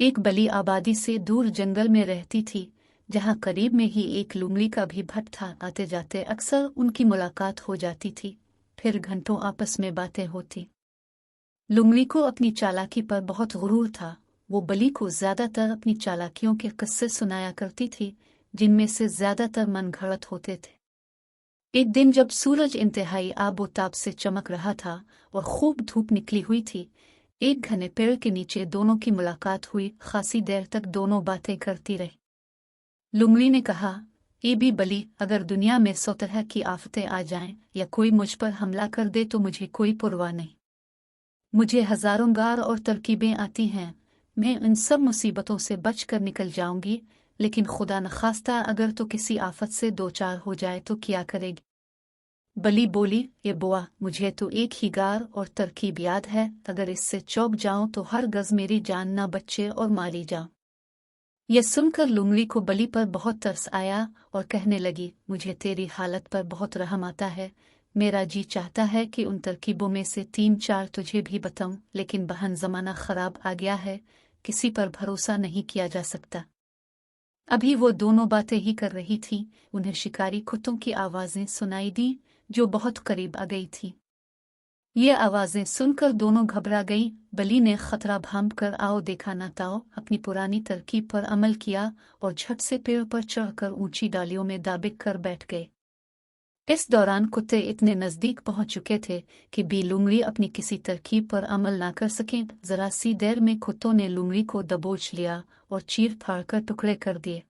एक बली आबादी से दूर जंगल में रहती थी, जहाँ करीब में ही एक लुमड़ी का भी भट्ट था। आते जाते अक्सर उनकी मुलाकात हो जाती थी, फिर घंटों आपस में बातें होती। लुमड़ी को अपनी चालाकी पर बहुत गुरूर था। वो बली को ज्यादातर अपनी चालाकियों के किस्से सुनाया करती थी, जिनमें से ज्यादातर मनगढ़ंत होते थे। एक दिन जब सूरज इंतहाई आबोताब से चमक रहा था और खूब धूप निकली हुई थी, एक घने पेड़ के नीचे दोनों की मुलाकात हुई। खासी देर तक दोनों बातें करती रही। लुमड़ी ने कहा, ए भी बली, अगर दुनिया में 100 तरह की आफतें आ जाएं या कोई मुझ पर हमला कर दे तो मुझे कोई परवाह नहीं। मुझे हजारों गार और तरकीबें आती हैं, मैं इन सब मुसीबतों से बच कर निकल जाऊंगी। लेकिन खुदा न खास्ता अगर तो किसी आफत से दो चार हो जाए तो क्या करेगी? बली बोली, ये बुआ, मुझे तो एक ही गार और तरकीब याद है। अगर इससे चौंक जाऊं तो हर गज मेरी जान न बचे और मारी जाऊं। यह सुनकर लुमड़ी को बली पर बहुत तरस आया और कहने लगी, मुझे तेरी हालत पर बहुत रहम आता है। मेरा जी चाहता है कि उन तरकीबों में से 3-4 तुझे भी बताऊं, लेकिन बहन जमाना खराब आ गया है, किसी पर भरोसा नहीं किया जा सकता। अभी वो दोनों बातें ही कर रही थी, उन्हें शिकारी कुत्तों की आवाजें सुनाई दी जो बहुत करीब आ गई थी। ये आवाजें सुनकर दोनों घबरा गई। बली ने खतरा भांप कर आओ देखा न ताओ अपनी पुरानी तरकीब पर अमल किया और झट से पेड़ पर चढ़कर ऊंची डालियों में दाबिक कर बैठ गए। इस दौरान कुत्ते इतने नजदीक पहुंच चुके थे कि बी लुमड़ी अपनी किसी तरकीब पर अमल ना कर सकें। जरा सी देर में कुत्तों ने लुमड़ी को दबोच लिया और चीर फाड़ कर टुकड़े कर दिए।